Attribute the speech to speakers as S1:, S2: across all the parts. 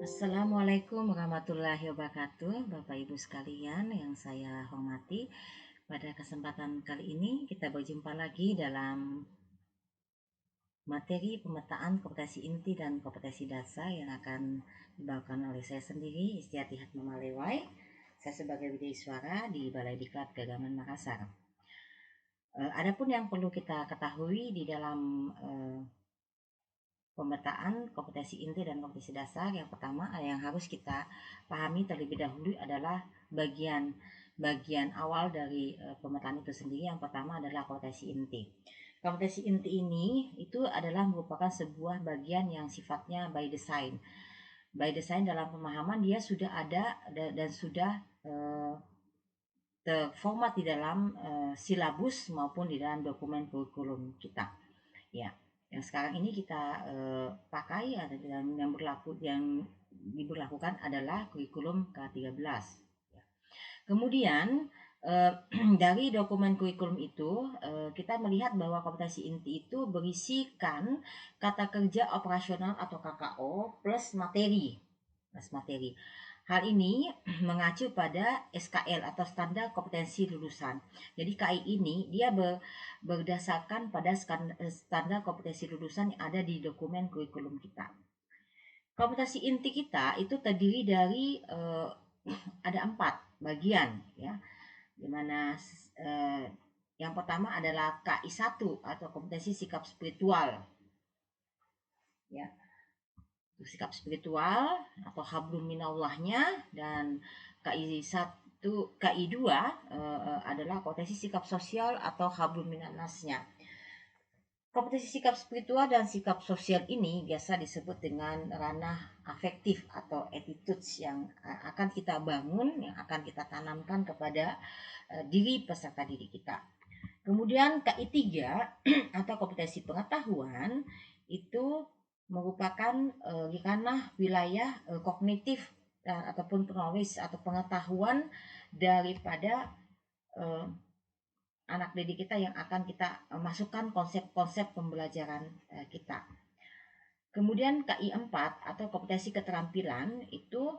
S1: Assalamualaikum warahmatullahi wabarakatuh, Bapak Ibu sekalian yang saya hormati. Pada kesempatan kali ini kita berjumpa lagi dalam materi pemetaan kompetensi inti dan kompetensi dasar yang akan dibawakan oleh saya sendiri, Istiati Hatmamalewai. Saya sebagai widya suara di Balai Diklat Gagaman Makassar. Adapun yang perlu kita ketahui di dalam pemetaan kompetensi inti dan kompetensi dasar, yang pertama yang harus kita pahami terlebih dahulu adalah bagian awal dari pemetaan itu sendiri. Yang pertama adalah kompetensi inti. Kompetensi inti ini itu adalah merupakan sebuah bagian yang sifatnya by design. By design dalam pemahaman dia sudah ada dan sudah terformat di dalam silabus maupun di dalam dokumen kurikulum kita. Ya, yang sekarang ini kita pakai yang diberlakukan adalah kurikulum ke-13. Kemudian dari dokumen kurikulum itu kita melihat bahwa kompetensi inti itu berisikan kata kerja operasional atau KKO plus materi. Hal ini mengacu pada SKL atau standar kompetensi lulusan. Jadi KI ini dia berdasarkan pada standar kompetensi lulusan yang ada di dokumen kurikulum kita. Kompetensi inti kita itu terdiri dari ada 4 bagian, ya, dimana yang pertama adalah KI1 atau kompetensi sikap spiritual, ya, sikap spiritual atau hablum minallahnya. Dan KI2 adalah kompetensi sikap sosial atau hablum minannasnya. Kompetensi sikap spiritual dan sikap sosial ini biasa disebut dengan ranah afektif atau attitudes yang akan kita bangun, yang akan kita tanamkan kepada diri peserta didik kita. Kemudian KI3 atau kompetensi pengetahuan itu merupakan ranah wilayah kognitif ataupun knowledge atau pengetahuan daripada anak didik kita yang akan kita masukkan konsep-konsep pembelajaran kita. Kemudian KI4 atau kompetensi keterampilan itu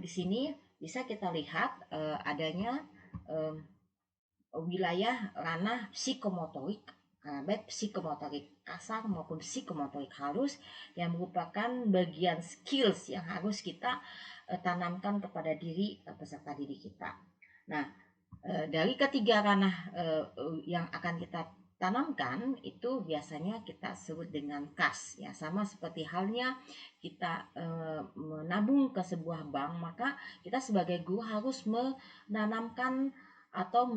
S1: di sini bisa kita lihat adanya wilayah ranah psikomotorik, baik psikomotorik kasar maupun psikomotorik halus, yang merupakan bagian skills yang harus kita tanamkan kepada diri peserta didik kita. Nah, dari ketiga ranah yang akan kita tanamkan itu biasanya kita sebut dengan kas, ya, sama seperti halnya kita menabung ke sebuah bank, maka kita sebagai guru harus menanamkan atau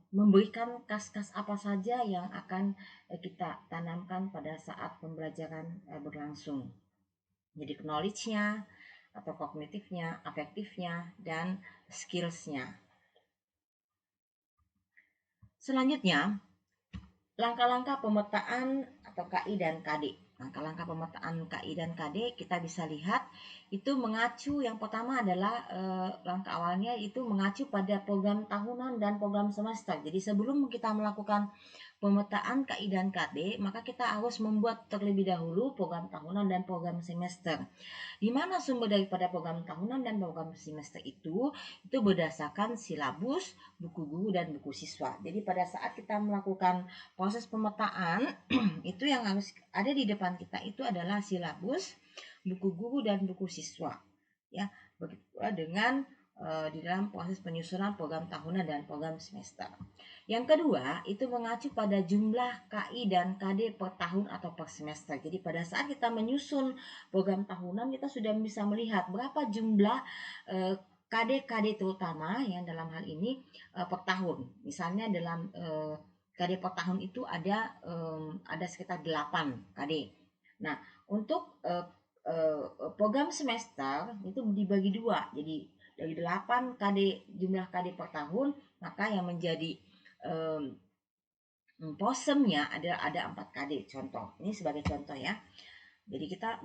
S1: memberikan kas-kas apa saja yang akan kita tanamkan pada saat pembelajaran berlangsung. Jadi knowledge-nya atau kognitifnya, afektifnya, dan skills-nya. Selanjutnya, langkah-langkah pemetaan atau KI dan KD. Langkah-langkah pemetaan KI dan KD kita bisa lihat itu mengacu, yang pertama adalah langkah awalnya itu mengacu pada program tahunan dan program semester. Jadi sebelum kita melakukan pemetaan KI dan KD, maka kita harus membuat terlebih dahulu program tahunan dan program semester. Di mana sumber daripada program tahunan dan program semester itu berdasarkan silabus, buku guru, dan buku siswa. Jadi pada saat kita melakukan proses pemetaan itu yang harus ada di depan kita itu adalah silabus, buku guru, dan buku siswa, ya. Begitu dengan di dalam proses penyusunan program tahunan dan program semester. Yang kedua itu mengacu pada jumlah KI dan KD per tahun atau per semester. Jadi pada saat kita menyusun program tahunan, kita sudah bisa melihat berapa jumlah KD terutama yang dalam hal ini per tahun. Misalnya dalam KD per tahun itu ada sekitar 8 KD. Nah, untuk program semester itu dibagi 2. Jadi dari 8 KD jumlah KD per tahun, maka yang menjadi posemnya ada 4 KD. Contoh, ini sebagai contoh, ya. Jadi kita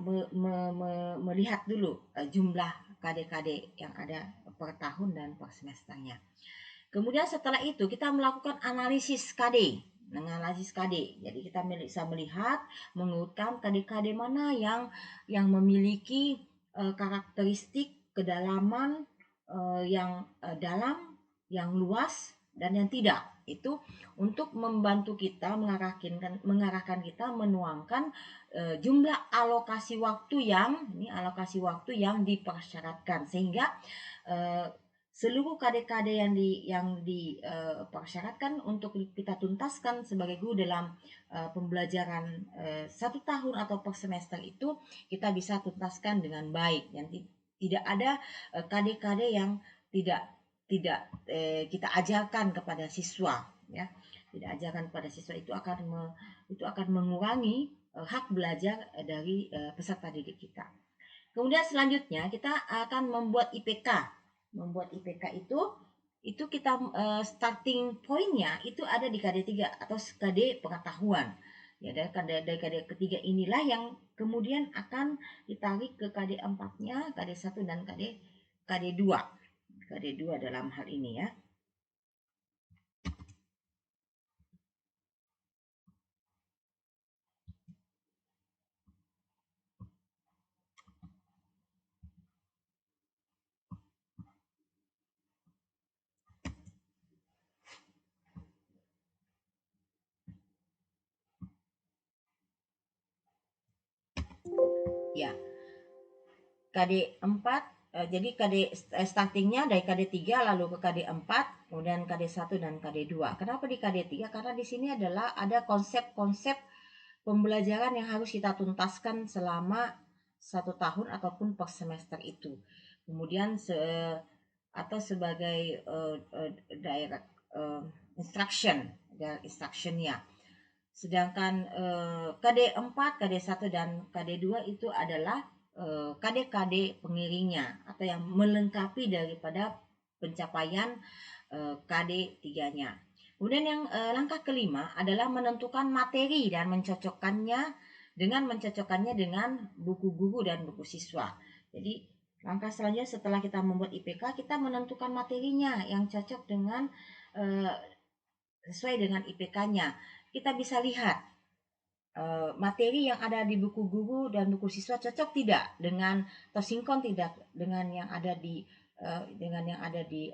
S1: melihat dulu jumlah KD-KD yang ada per tahun dan per semesternya. Kemudian setelah itu kita melakukan analisis KD. Jadi kita bisa melihat, mengurutkan KD-KD mana yang memiliki karakteristik kedalaman yang dalam, yang luas, dan yang tidak. Itu untuk membantu kita mengarahkan kita menuangkan jumlah alokasi waktu yang dipersyaratkan, sehingga seluruh KD-KD yang dipersyaratkan untuk kita tuntaskan sebagai guru dalam pembelajaran 1 tahun atau per semester itu kita bisa tuntaskan dengan baik, dan tidak ada KD-KD yang tidak kita ajarkan kepada siswa, ya. Tidak ajarkan kepada siswa itu akan mengurangi hak belajar dari peserta didik kita. Kemudian selanjutnya kita akan membuat IPK. Membuat IPK itu kita starting pointnya itu ada di KD 3 atau KD pengetahuan. Ya, dari KD ketiga inilah yang kemudian akan ditarik ke KD 4-nya, KD 1 dan KD 2. KD 2 dalam hal ini, ya. Ya. KD 4, jadi KD startingnya dari KD 3 lalu ke KD 4, kemudian KD 1 dan KD 2. Kenapa di KD 3? Karena di sini adalah ada konsep-konsep pembelajaran yang harus kita tuntaskan selama 1 tahun ataupun per semester itu. Kemudian atau sebagai direct instruction-nya. Sedangkan KD 4, KD 1 dan KD 2 itu adalah KD-KD pengiringnya atau yang melengkapi daripada pencapaian KD 3-nya. Kemudian yang langkah kelima adalah menentukan materi dan mencocokkannya dengan buku guru dan buku siswa. Jadi langkah selanjutnya setelah kita membuat IPK, kita menentukan materinya yang cocok dengan sesuai dengan IPK-nya. Kita bisa lihat materi yang ada di buku guru dan buku siswa cocok tidak dengan atau sinkron tidak dengan yang ada di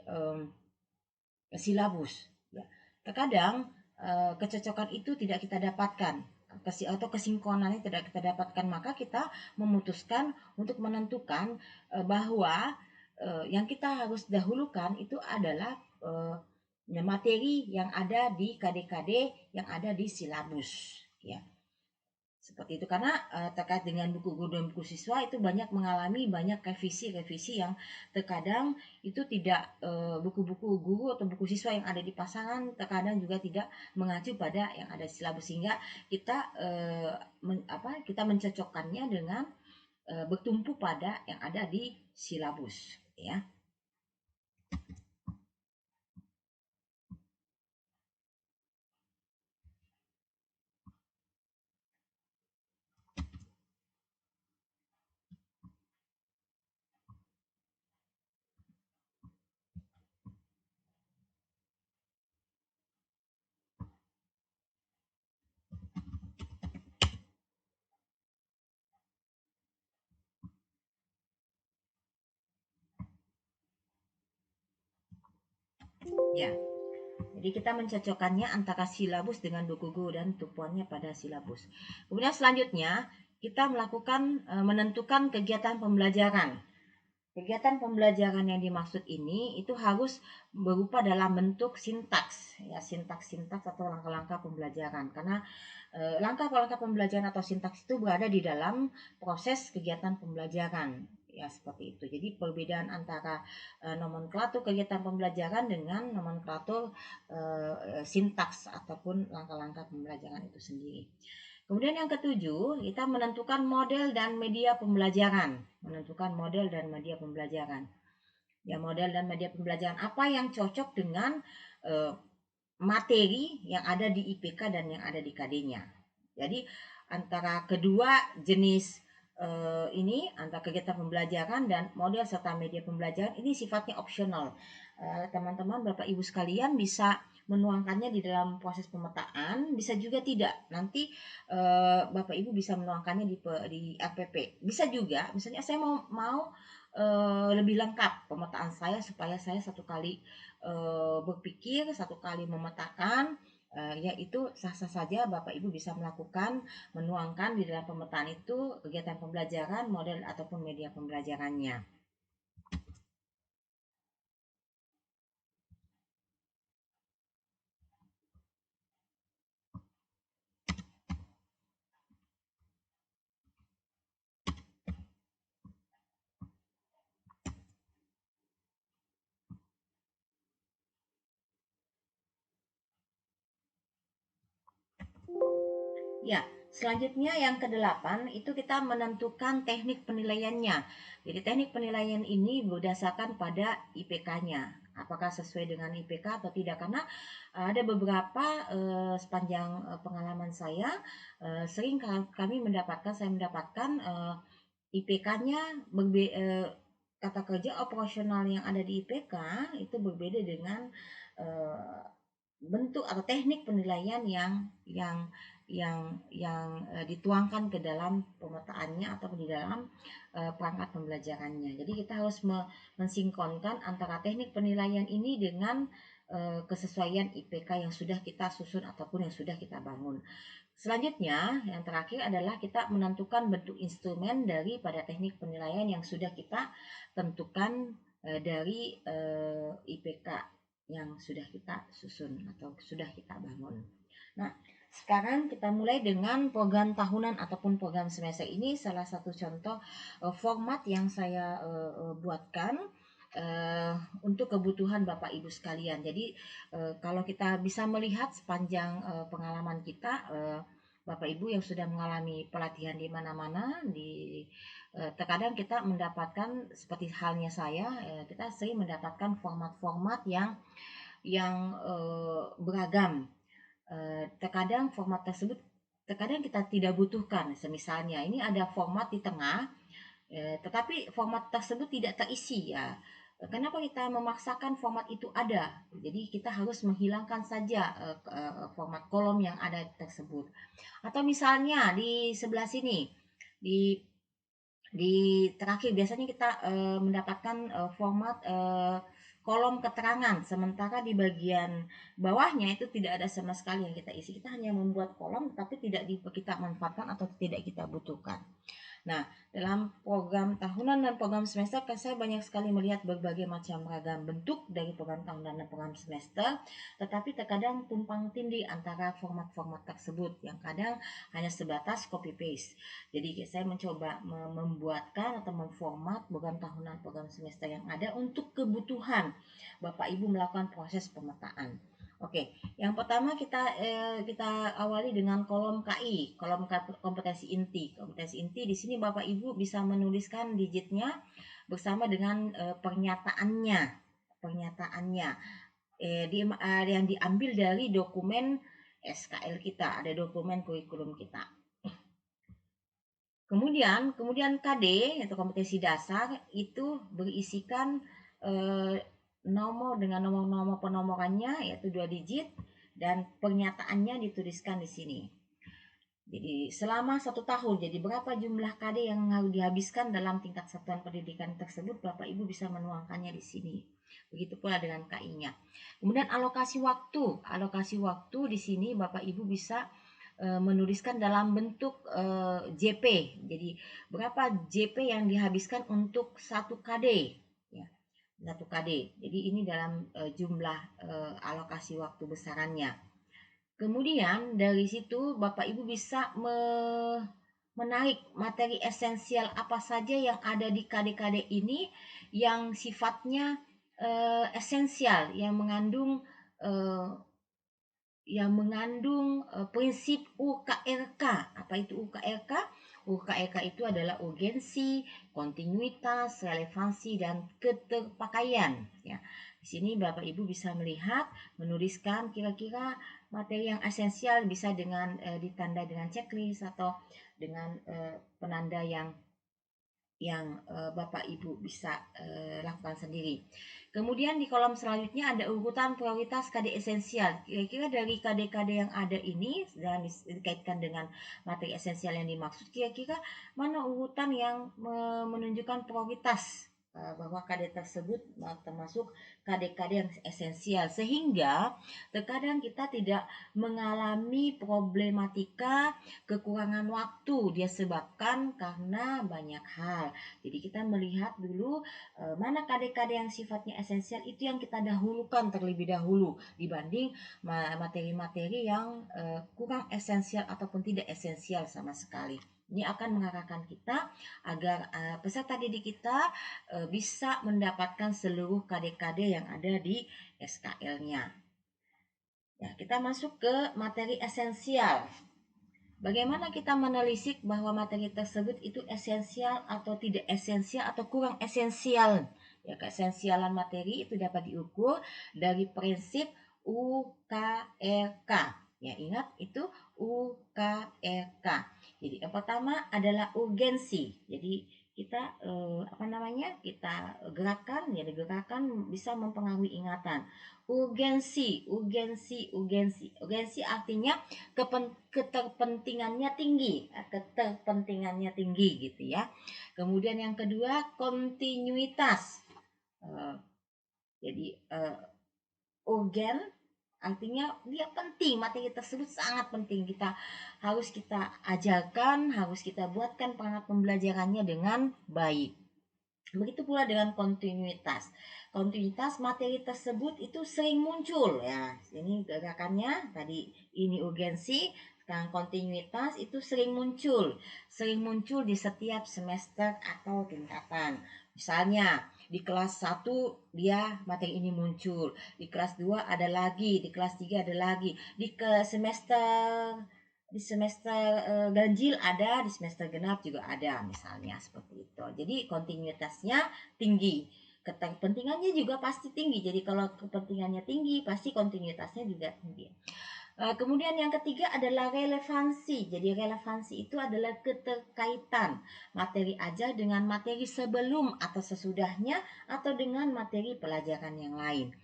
S1: silabus. Ya. Terkadang kecocokan itu tidak kita dapatkan atau kesinkronannya tidak kita dapatkan, maka kita memutuskan untuk menentukan bahwa yang kita harus dahulukan itu adalah materi yang ada di KD-KD yang ada di silabus, ya. Seperti itu, karena terkait dengan buku guru dan buku siswa itu mengalami banyak revisi yang terkadang itu tidak buku-buku guru atau buku siswa yang ada di pasaran terkadang juga tidak mengacu pada yang ada di silabus, sehingga kita kita mencocokkannya dengan bertumpu pada yang ada di silabus, ya. Ya. Jadi kita mencocokkannya antara silabus dengan buku guru dan tumpuannya pada silabus. Kemudian selanjutnya kita melakukan menentukan kegiatan pembelajaran. Kegiatan pembelajaran yang dimaksud ini itu harus berupa dalam bentuk sintaks, ya, sintaks atau langkah-langkah pembelajaran. Karena langkah-langkah pembelajaran atau sintaks itu berada di dalam proses kegiatan pembelajaran. Ya, seperti itu. Jadi perbedaan antara nomenklatur kegiatan pembelajaran dengan nomenklatur sintaks ataupun langkah-langkah pembelajaran itu sendiri. Kemudian yang ketujuh, kita menentukan model dan media pembelajaran. Menentukan model dan media pembelajaran. Ya, model dan media pembelajaran apa yang cocok dengan materi yang ada di IPK dan yang ada di KD-nya. Jadi antara kedua jenis antara kegiatan pembelajaran dan model serta media pembelajaran ini sifatnya opsional. Teman-teman, Bapak Ibu sekalian bisa menuangkannya di dalam proses pemetaan, bisa juga tidak. Nanti Bapak Ibu bisa menuangkannya di RPP. Bisa juga, misalnya saya mau lebih lengkap pemetaan saya supaya saya satu kali berpikir, satu kali memetakan, yaitu sah-sah saja Bapak Ibu bisa melakukan menuangkan di dalam pemetaan itu kegiatan pembelajaran, model ataupun media pembelajarannya. Ya, selanjutnya yang kedelapan itu kita menentukan teknik penilaiannya. Jadi teknik penilaian ini berdasarkan pada IPK-nya. Apakah sesuai dengan IPK atau tidak? Karena ada beberapa sepanjang pengalaman saya sering saya mendapatkan IPK-nya kata kerja operasional yang ada di IPK itu berbeda dengan eh, bentuk atau teknik penilaian yang dituangkan ke dalam pemetaannya atau di dalam perangkat pembelajarannya. Jadi kita harus mensinkronkan antara teknik penilaian ini dengan kesesuaian IPK yang sudah kita susun ataupun yang sudah kita bangun. Selanjutnya, yang terakhir adalah kita menentukan bentuk instrumen daripada teknik penilaian yang sudah kita tentukan dari IPK yang sudah kita susun atau sudah kita bangun. Nah, sekarang kita mulai dengan program tahunan ataupun program semester. Ini salah satu contoh format yang saya buatkan untuk kebutuhan Bapak Ibu sekalian. Jadi kalau kita bisa melihat sepanjang pengalaman kita, Bapak Ibu yang sudah mengalami pelatihan di mana-mana, terkadang kita mendapatkan seperti halnya saya, kita sering mendapatkan format-format yang beragam. Terkadang format tersebut terkadang kita tidak butuhkan. Semisalnya ini ada format di tengah, tetapi format tersebut tidak terisi ya. Kenapa kita memaksakan format itu ada? Jadi kita harus menghilangkan saja format kolom yang ada tersebut. Atau misalnya di sebelah sini, di di terakhir biasanya kita mendapatkan format kolom keterangan, sementara di bagian bawahnya itu tidak ada sama sekali yang kita isi. Kita hanya membuat kolom tapi tidak kita manfaatkan atau tidak kita butuhkan. Nah, dalam program tahunan dan program semester saya banyak sekali melihat berbagai macam ragam bentuk dari program tahunan dan program semester, tetapi terkadang tumpang tindih antara format-format tersebut yang kadang hanya sebatas copy paste. Jadi saya mencoba membuatkan atau memformat program tahunan program semester yang ada untuk kebutuhan Bapak Ibu melakukan proses pemetaan. Oke, yang pertama kita awali dengan kolom KI, kolom kompetensi inti. Kompetensi inti di sini Bapak Ibu bisa menuliskan digitnya bersama dengan pernyataannya, yang diambil dari dokumen SKL kita, ada dokumen kurikulum kita. Kemudian KD atau kompetensi dasar itu berisikan nomor dengan nomor penomorannya yaitu 2 digit dan pernyataannya dituliskan di sini. Jadi selama 1 tahun, jadi berapa jumlah KD yang harus dihabiskan dalam tingkat satuan pendidikan tersebut, Bapak Ibu bisa menuangkannya di sini. Begitu pula dengan KI-nya. Kemudian alokasi waktu di sini Bapak Ibu bisa menuliskan dalam bentuk JP. Jadi berapa JP yang dihabiskan untuk 1 KD ya. 1 KD. Jadi ini dalam jumlah alokasi waktu besarannya. Kemudian dari situ Bapak Ibu bisa menarik materi esensial apa saja yang ada di KD-KD ini yang sifatnya esensial, yang mengandung prinsip UKRK. Apa itu UKRK? UKRK itu adalah urgensi, kontinuitas, relevansi, dan keterpakaian. Ya. Di sini Bapak Ibu bisa melihat, menuliskan kira-kira materi yang esensial bisa dengan ditanda dengan checklist atau dengan penanda yang yang Bapak Ibu bisa lakukan sendiri. Kemudian di kolom selanjutnya ada urutan prioritas KD esensial. Kira-kira dari KD-KD yang ada ini dan dikaitkan dengan materi esensial yang dimaksud, kira-kira mana urutan yang menunjukkan prioritas bahwa KD tersebut termasuk KD-KD yang esensial, sehingga terkadang kita tidak mengalami problematika kekurangan waktu dia sebabkan karena banyak hal. Jadi kita melihat dulu mana KD-KD yang sifatnya esensial itu yang kita dahulukan terlebih dahulu dibanding materi-materi yang kurang esensial ataupun tidak esensial sama sekali. Ini akan mengarahkan kita agar peserta didik kita bisa mendapatkan seluruh KD-KD yang ada di SKL-nya. Ya, kita masuk ke materi esensial. Bagaimana kita menelisik bahwa materi tersebut itu esensial atau tidak esensial atau kurang esensial? Ya, keesensialan materi itu dapat diukur dari prinsip UKRK. Ya, ingat itu UKRK. Jadi yang pertama adalah urgensi. Jadi kita kita gerakan, ya gerakan bisa mempengaruhi ingatan. Urgensi artinya keterpentingannya tinggi gitu ya. Kemudian yang kedua kontinuitas. Jadi urgen artinya dia penting, materi tersebut sangat penting, harus kita ajarkan, harus kita buatkan perangkat pembelajarannya dengan baik. Begitu pula dengan kontinuitas. Kontinuitas materi tersebut itu sering muncul ya. Ini gerakannya tadi ini urgensi, sekarang kontinuitas itu sering muncul di setiap semester atau tingkatan. Misalnya di kelas 1 dia materi ini muncul, di kelas 2 ada lagi, di kelas 3 ada lagi, di semester ganjil ada, di semester genap juga ada, misalnya seperti itu. Jadi kontinuitasnya tinggi, kepentingannya juga pasti tinggi. Jadi kalau kepentingannya tinggi, pasti kontinuitasnya juga tinggi. Kemudian yang ketiga adalah relevansi. Jadi relevansi itu adalah keterkaitan materi ajar dengan materi sebelum atau sesudahnya atau dengan materi pelajaran yang lain.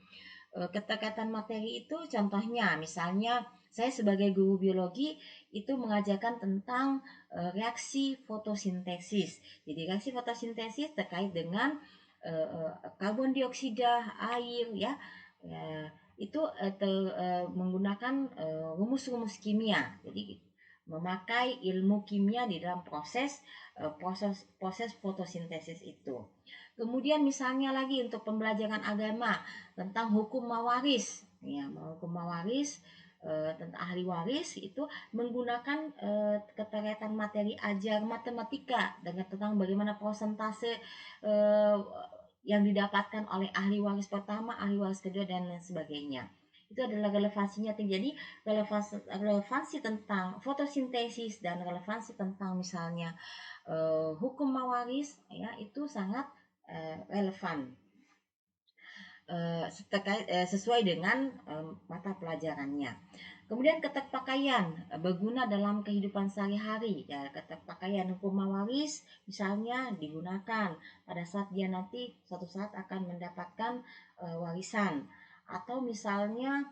S1: Keterkaitan materi itu contohnya misalnya saya sebagai guru biologi itu mengajarkan tentang reaksi fotosintesis. Jadi reaksi fotosintesis terkait dengan karbon dioksida, air ya. Itu menggunakan rumus-rumus kimia. Jadi memakai ilmu kimia di dalam proses fotosintesis itu. Kemudian misalnya lagi untuk pembelajaran agama tentang hukum mawaris, ya hukum mawaris tentang ahli waris itu menggunakan keterkaitan materi ajar matematika dengan tentang bagaimana persentase yang didapatkan oleh ahli waris pertama, ahli waris kedua dan lain sebagainya. Itu adalah relevansinya tinggi. Jadi relevansi tentang fotosintesis dan relevansi tentang misalnya hukum mawaris ya itu sangat relevan sesuai dengan mata pelajarannya. Kemudian keterpakaian berguna dalam kehidupan sehari-hari. Ya, keterpakaian hukum mawaris misalnya digunakan pada saat dia nanti suatu saat akan mendapatkan warisan, atau misalnya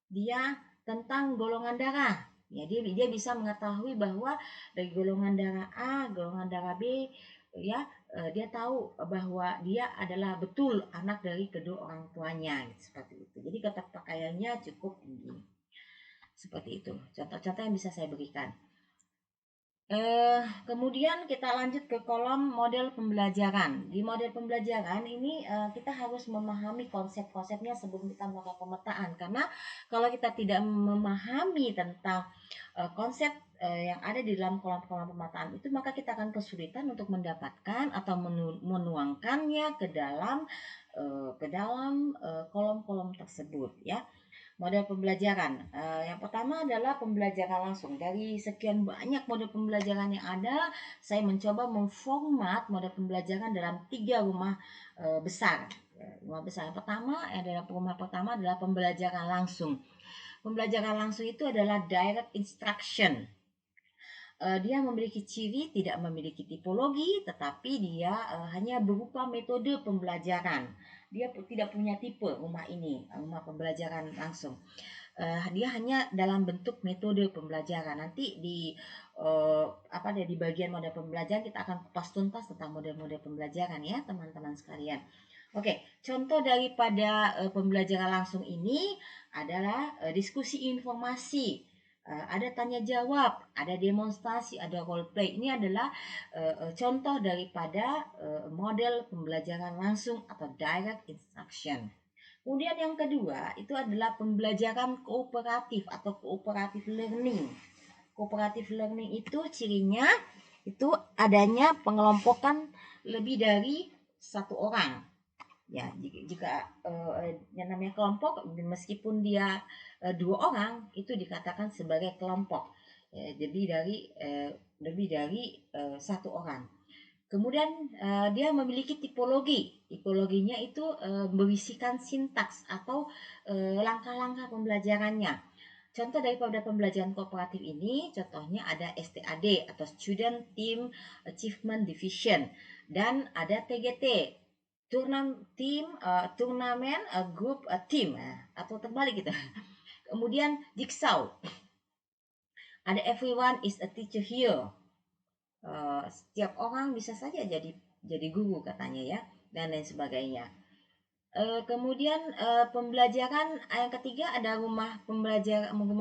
S1: dia tentang golongan darah. Ya, dia bisa mengetahui bahwa dari golongan darah A, golongan darah B, ya dia tahu bahwa dia adalah betul anak dari kedua orang tuanya, seperti itu. Jadi keterpakaiannya cukup tinggi. Seperti itu. Contoh-contoh yang bisa saya berikan. Kemudian kita lanjut ke kolom model pembelajaran. Di model pembelajaran ini kita harus memahami konsep-konsepnya sebelum kita melakukan pemetaan. Karena kalau kita tidak memahami tentang konsep yang ada di dalam kolom-kolom pemetaan itu, maka kita akan kesulitan untuk mendapatkan atau menuangkannya ke dalam kolom-kolom tersebut ya. Model pembelajaran. Yang pertama adalah pembelajaran langsung. Dari sekian banyak model pembelajaran yang ada, saya mencoba memformat model pembelajaran dalam 3 rumah besar. Rumah besar yang pertama rumah pertama adalah pembelajaran langsung. Pembelajaran langsung itu adalah direct instruction. Dia memiliki ciri tidak memiliki tipologi, tetapi dia hanya berupa metode pembelajaran. Dia tidak punya tipe rumah ini, rumah pembelajaran langsung. Dia hanya dalam bentuk metode pembelajaran. Nanti di di bagian model pembelajaran kita akan kupas tuntas tentang model-model pembelajaran ya teman-teman sekalian. Oke, contoh daripada pembelajaran langsung ini adalah diskusi informasi. Ada tanya jawab, ada demonstrasi, ada role play. Ini adalah contoh daripada model pembelajaran langsung atau direct instruction. Kemudian yang kedua itu adalah pembelajaran kooperatif atau cooperative learning. Cooperative learning itu cirinya itu adanya pengelompokan lebih dari satu orang. Ya, jika yang namanya kelompok, meskipun dia dua orang, itu dikatakan sebagai kelompok. Lebih dari satu orang. Kemudian dia memiliki tipologi. Tipologinya itu berisikan sintaks atau langkah-langkah pembelajarannya. Contoh daripada pembelajaran kooperatif ini, contohnya ada STAD atau Student Team Achievement Division, dan ada TGT, Turnamen Group Team, atau terbalik gitu. Kemudian Jigsaw, ada Everyone is a Teacher Here. Setiap orang bisa saja jadi guru katanya ya, dan lain sebagainya. Kemudian pembelajaran yang ketiga ada rumah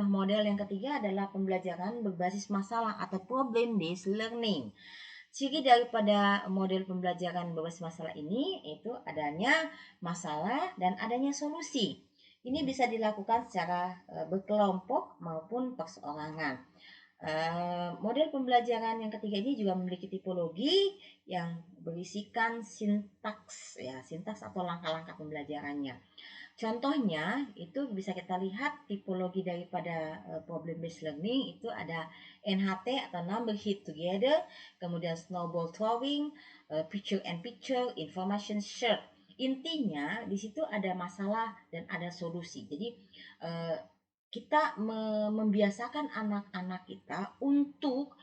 S1: model yang ketiga adalah pembelajaran berbasis masalah atau problem based learning. Ciri daripada model pembelajaran berbasis masalah ini itu adanya masalah dan adanya solusi. Ini bisa dilakukan secara berkelompok maupun perseorangan. Model pembelajaran yang ketiga ini juga memiliki tipologi yang berisikan sintaks atau langkah-langkah pembelajarannya. Contohnya itu bisa kita lihat tipologi daripada problem based learning itu ada NHT atau number hit together, kemudian snowball throwing, picture and picture, information shared. Intinya di situ ada masalah dan ada solusi. Jadi kita membiasakan anak-anak kita untuk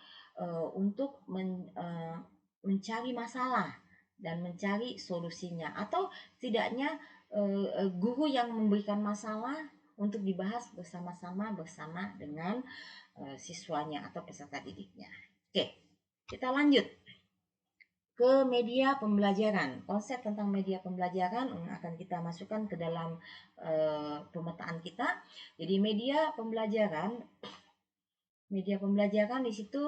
S1: mencari masalah dan mencari solusinya, atau setidaknya guru yang memberikan masalah untuk dibahas bersama-sama dengan siswanya atau peserta didiknya. Oke, kita lanjut ke media pembelajaran. Konsep tentang media pembelajaran akan kita masukkan ke dalam pemetaan kita. Jadi media pembelajaran di situ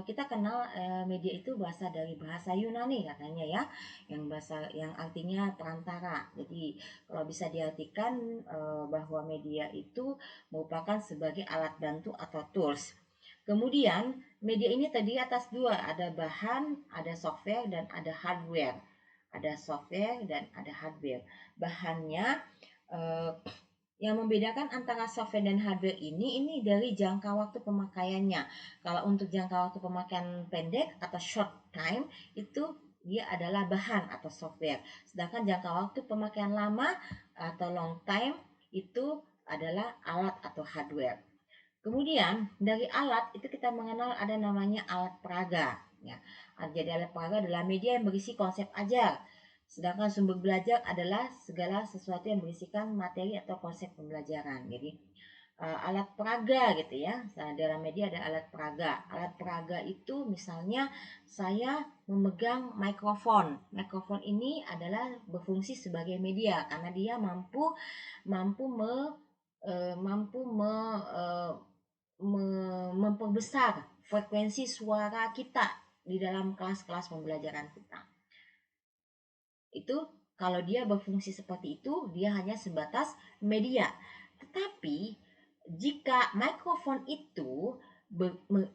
S1: kita kenal media itu berasal dari bahasa Yunani katanya ya, yang artinya perantara. Jadi kalau bisa diartikan bahwa media itu merupakan sebagai alat bantu atau tools. Kemudian media ini terdiri atas dua, ada bahan, ada software dan ada hardware. Ada software dan ada hardware. Bahannya yang membedakan antara software dan hardware ini dari jangka waktu pemakaiannya. Kalau untuk jangka waktu pemakaian pendek atau short time itu dia adalah bahan atau software. Sedangkan jangka waktu pemakaian lama atau long time itu adalah alat atau hardware. Kemudian dari alat itu kita mengenal ada namanya alat peraga. Ya. Jadi alat peraga adalah media yang berisi konsep ajar. Sedangkan sumber belajar adalah segala sesuatu yang berisikan materi atau konsep pembelajaran. Jadi alat peraga gitu ya. Dalam media ada alat peraga. Alat peraga itu misalnya saya memegang mikrofon. Mikrofon ini adalah berfungsi sebagai media karena dia mampu memperbesar frekuensi suara kita di dalam kelas-kelas pembelajaran kita. Itu kalau dia berfungsi seperti itu, dia hanya sebatas media. Tetapi jika mikrofon itu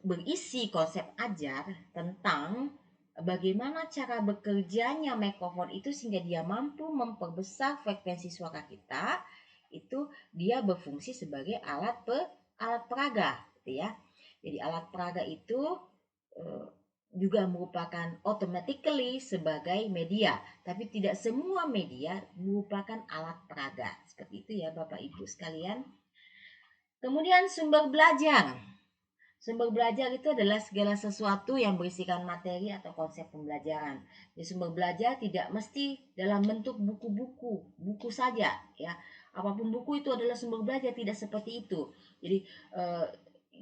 S1: berisi konsep ajar tentang bagaimana cara bekerjanya mikrofon itu sehingga dia mampu memperbesar frekuensi suara kita, itu dia berfungsi sebagai alat peraga, gitu ya. Jadi alat peraga itu juga merupakan automatically sebagai media, tapi tidak semua media merupakan alat peraga. Seperti itu ya Bapak Ibu sekalian. Kemudian sumber belajar. Sumber belajar itu adalah segala sesuatu yang berisikan materi atau konsep pembelajaran. Jadi sumber belajar tidak mesti dalam bentuk buku-buku, buku saja ya. Apapun buku itu adalah sumber belajar, tidak seperti itu. Jadi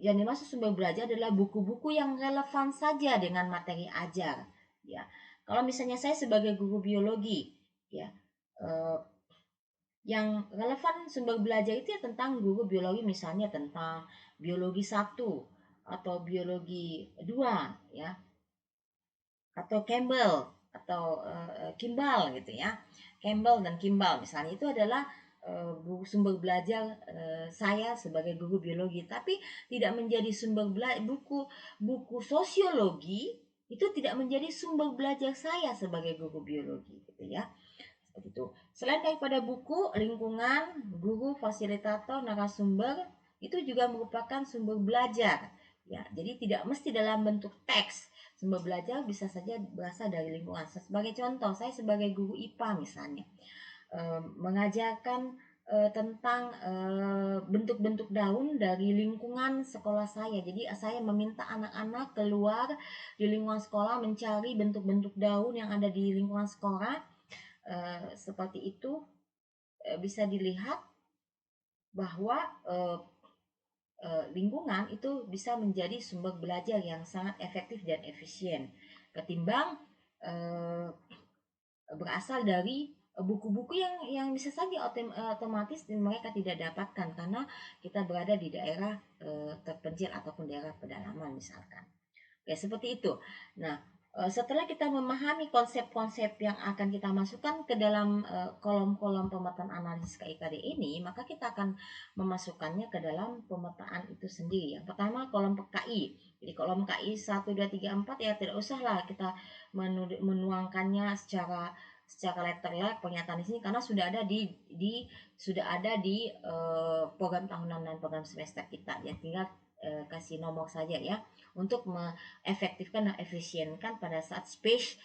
S1: yang dimaksud sumber belajar adalah buku-buku yang relevan saja dengan materi ajar ya. Kalau misalnya saya sebagai guru biologi ya, yang relevan sumber belajar itu ya tentang guru biologi, misalnya tentang biologi 1 atau biologi 2 ya, atau Campbell atau Kimball gitu ya. Campbell dan Kimball misalnya itu adalah sumber belajar saya sebagai guru biologi, tapi tidak menjadi sumber belajar. Buku sosiologi itu tidak menjadi sumber belajar saya sebagai guru biologi gitu ya. Seperti itu. Selain daripada buku, lingkungan, guru, fasilitator, narasumber itu juga merupakan sumber belajar. Ya, jadi tidak mesti dalam bentuk teks. Sumber belajar bisa saja berasal dari lingkungan. Sebagai contoh, saya sebagai guru IPA misalnya, mengajarkan tentang bentuk-bentuk daun dari lingkungan sekolah saya. Jadi saya meminta anak-anak keluar di lingkungan sekolah mencari bentuk-bentuk daun yang ada di lingkungan sekolah. Seperti itu bisa dilihat bahwa lingkungan itu bisa menjadi sumber belajar yang sangat efektif dan efisien ketimbang berasal dari buku-buku yang bisa saja otomatis mereka tidak dapatkan karena kita berada di daerah terpencil ataupun daerah pedalaman misalkan. Ya seperti itu. Nah, setelah kita memahami konsep-konsep yang akan kita masukkan ke dalam kolom-kolom pemetaan analisis KIKD ini, maka kita akan memasukkannya ke dalam pemetaan itu sendiri. Yang pertama kolom KI. Jadi kolom KI 1, 2, 3, 4 ya tidak usahlah kita menuangkannya secara letterlek pernyataan di sini karena sudah ada di program tahunan dan program semester kita. Ya tinggal kasih nomor saja ya untuk mengefektifkan dan efisienkan pada saat space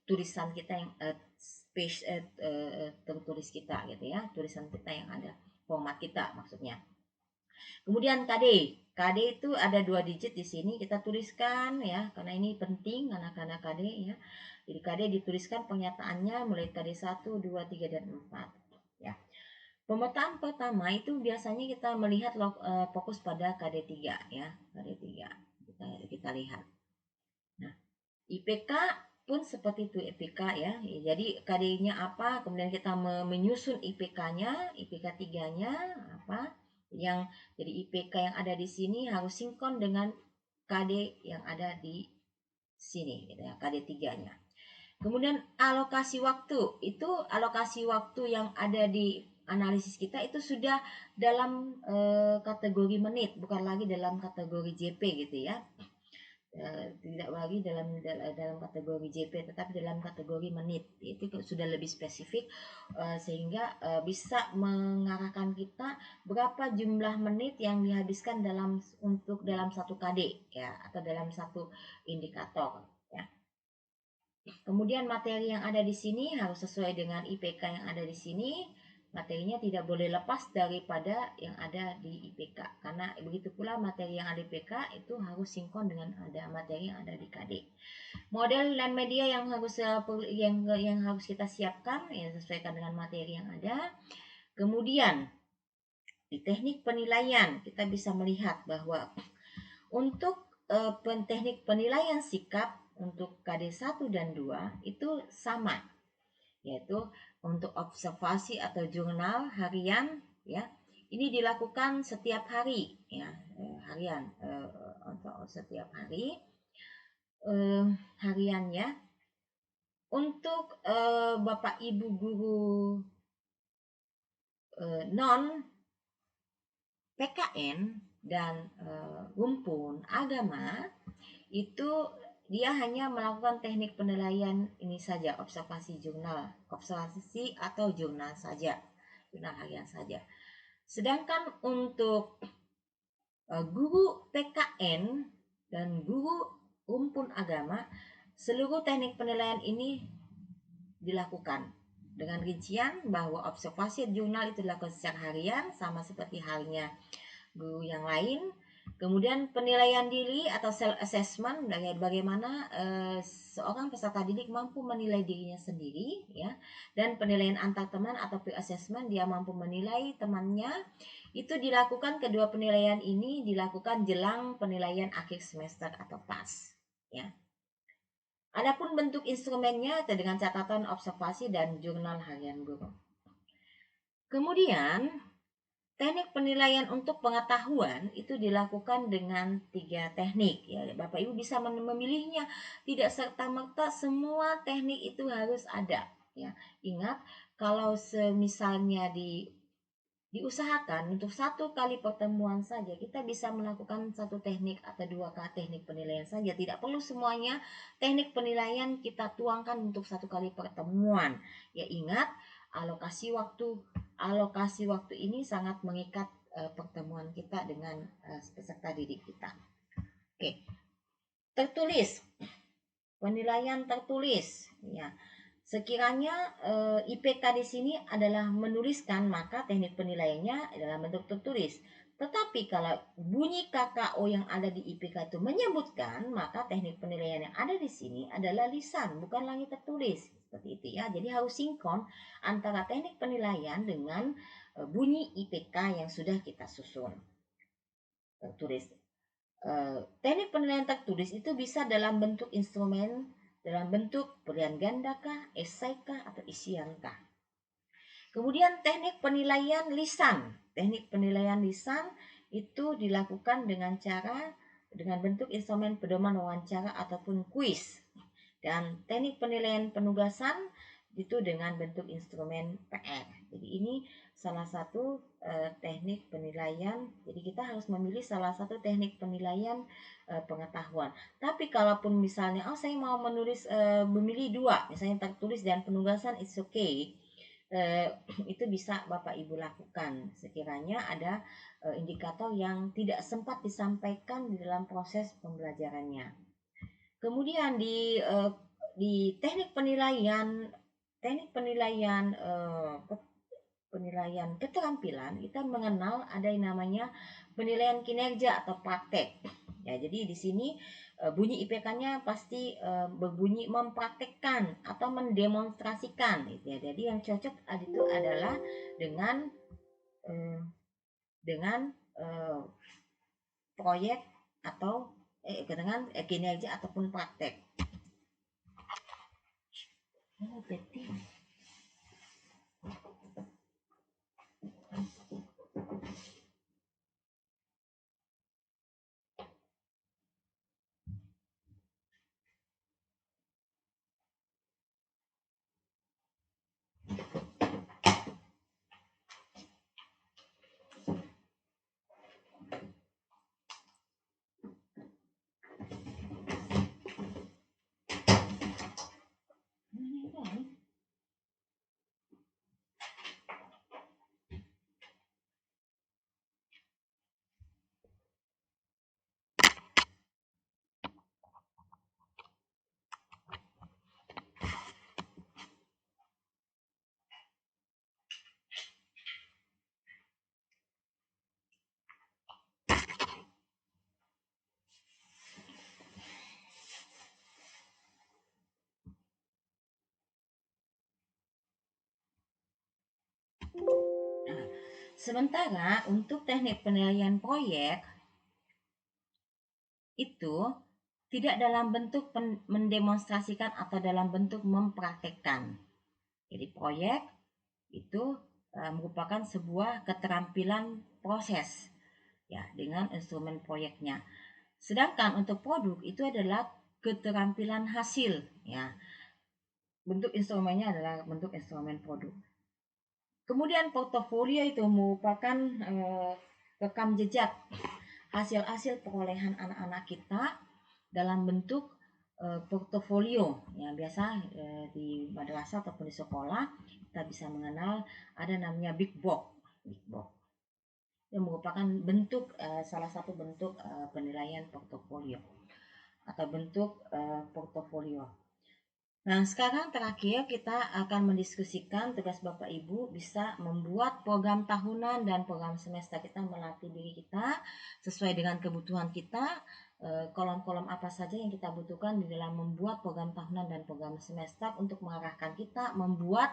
S1: tulisan kita yang space tertulis kita gitu ya, tulisan kita yang ada format kita maksudnya. Kemudian KD itu ada 2 digit di sini kita tuliskan ya karena ini penting anak-anak KD ya. Jadi KD dituliskan pernyataannya mulai KD 1, 2, 3 dan 4 ya. Pemetaan pertama itu biasanya kita melihat fokus pada KD 3 ya, KD 3. Kita lihat. Nah, IPK pun seperti itu IPK ya. Jadi KD-nya apa, kemudian kita menyusun IPK-nya, IPK 3-nya apa. Jadi IPK yang ada di sini harus sinkron dengan KD yang ada di sini gitu ya, KD 3-nya. Kemudian alokasi waktu, itu alokasi waktu yang ada di analisis kita itu sudah dalam kategori menit, bukan lagi dalam kategori JP gitu ya. Tidak lagi dalam kategori JP tetapi dalam kategori menit. Itu sudah lebih spesifik sehingga bisa mengarahkan kita berapa jumlah menit yang dihabiskan dalam satu KD ya atau dalam satu indikator ya. Kemudian materi yang ada di sini harus sesuai dengan IPK yang ada di sini. Materinya tidak boleh lepas daripada yang ada di IPK karena begitu pula materi yang ada di IPK itu harus sinkron dengan ada materi yang ada di KD. Model dan media yang harus kita siapkan ya sesuaikan dengan materi yang ada. Kemudian di teknik penilaian kita bisa melihat bahwa untuk teknik penilaian sikap untuk KD 1 dan 2 itu sama, yaitu untuk observasi atau jurnal harian ya. Ini dilakukan setiap hari ya, harian untuk setiap hari harian ya. Untuk Bapak Ibu guru non PKN dan rumpun agama itu dia hanya melakukan teknik penilaian ini saja, observasi atau jurnal saja, jurnal harian saja. Sedangkan untuk guru PKN dan guru rumpun agama, seluruh teknik penilaian ini dilakukan dengan rincian bahwa observasi jurnal itu dilakukan secara harian sama seperti halnya guru yang lain. Kemudian penilaian diri atau self assessment, bagaimana seorang peserta didik mampu menilai dirinya sendiri, ya. Dan penilaian antar teman atau peer assessment, dia mampu menilai temannya. Itu dilakukan, kedua penilaian ini dilakukan jelang penilaian akhir semester atau PAS, ya. Adapun bentuk instrumennya dengan catatan, observasi, dan jurnal harian guru. Kemudian teknik penilaian untuk pengetahuan itu dilakukan dengan 3 teknik, ya. Bapak Ibu bisa memilihnya, tidak serta-merta semua teknik itu harus ada, ya. Ingat, kalau semisalnya diusahakan untuk 1 kali pertemuan saja kita bisa melakukan 1 teknik atau 2 teknik penilaian saja, tidak perlu semuanya teknik penilaian kita tuangkan untuk 1 kali pertemuan, ya. Ingat, alokasi waktu ini sangat mengikat pertemuan kita dengan peserta didik kita. Oke, tertulis, penilaian tertulis, ya. Sekiranya IPK di sini adalah menuliskan, maka teknik penilaiannya adalah bentuk tertulis. Tetapi kalau bunyi KKO yang ada di IPK itu menyebutkan, maka teknik penilaian yang ada di sini adalah lisan, bukan lagi tertulis. Seperti itu, ya. Jadi harus sinkron antara teknik penilaian dengan bunyi IPK yang sudah kita susun. Tertulis. Teknik penilaian tertulis itu bisa dalam bentuk instrumen, dalam bentuk pilihan ganda kah, esai kah, atau isian kah. Kemudian teknik penilaian lisan. Teknik penilaian lisan itu dilakukan dengan bentuk instrumen pedoman wawancara ataupun kuis. Dan teknik penilaian penugasan itu dengan bentuk instrumen PR. Jadi ini salah satu teknik penilaian. Jadi kita harus memilih salah satu teknik penilaian pengetahuan. Tapi kalaupun misalnya saya mau memilih 2, misalnya tertulis dan penugasan, it's okay. Itu bisa Bapak Ibu lakukan sekiranya ada indikator yang tidak sempat disampaikan di dalam proses pembelajarannya. Kemudian di teknik penilaian keterampilan, kita mengenal ada yang namanya penilaian kinerja atau praktek. Ya, jadi di sini bunyi IPK-nya pasti berbunyi mempraktekkan atau mendemonstrasikan, gitu ya. Jadi yang cocok itu adalah dengan proyek atau dengan kinerja ataupun praktek. Oh, Betty. Nah, sementara untuk teknik penilaian proyek itu tidak dalam bentuk mendemonstrasikan atau dalam bentuk mempraktekkan. Jadi proyek itu merupakan sebuah keterampilan proses, ya, dengan instrumen proyeknya. Sedangkan untuk produk itu adalah keterampilan hasil, ya. Bentuk instrumennya adalah bentuk instrumen produk. Kemudian portofolio itu merupakan rekam jejak hasil-hasil perolehan anak-anak kita dalam bentuk portofolio. Ya, biasa di madrasah ataupun di sekolah kita bisa mengenal ada namanya big box. Yang merupakan bentuk salah satu bentuk penilaian portofolio atau bentuk portofolio. Nah, sekarang terakhir kita akan mendiskusikan tugas Bapak Ibu bisa membuat program tahunan dan program semester. Kita melatih diri kita sesuai dengan kebutuhan kita, kolom-kolom apa saja yang kita butuhkan di dalam membuat program tahunan dan program semester untuk mengarahkan kita membuat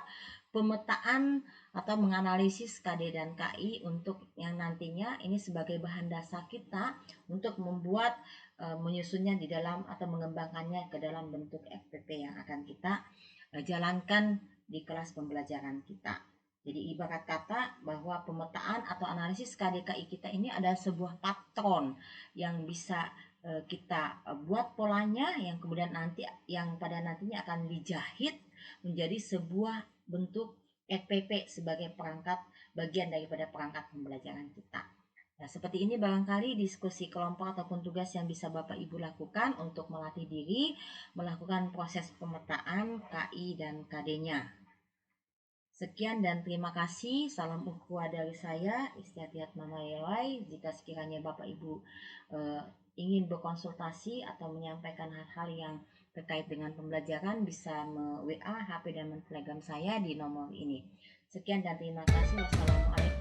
S1: pemetaan atau menganalisis KD dan KI untuk yang nantinya ini sebagai bahan dasar kita untuk membuat menyusunnya di dalam atau mengembangkannya ke dalam bentuk FPP yang akan kita jalankan di kelas pembelajaran kita. Jadi ibarat kata bahwa pemetaan atau analisis KDKI kita ini adalah sebuah patron yang bisa kita buat polanya yang kemudian yang pada nantinya akan dijahit menjadi sebuah bentuk FPP sebagai perangkat bagian daripada perangkat pembelajaran kita. Nah, seperti ini barangkali diskusi kelompok ataupun tugas yang bisa Bapak Ibu lakukan untuk melatih diri melakukan proses pemetaan KI dan KD-nya. Sekian dan terima kasih. Salam ukhuwah dari saya, Istiatiat Mama Yewai. Jika sekiranya Bapak Ibu ingin berkonsultasi atau menyampaikan hal-hal yang terkait dengan pembelajaran, bisa WA, HP, dan mentelegram saya di nomor ini. Sekian dan terima kasih. Wassalamualaikum.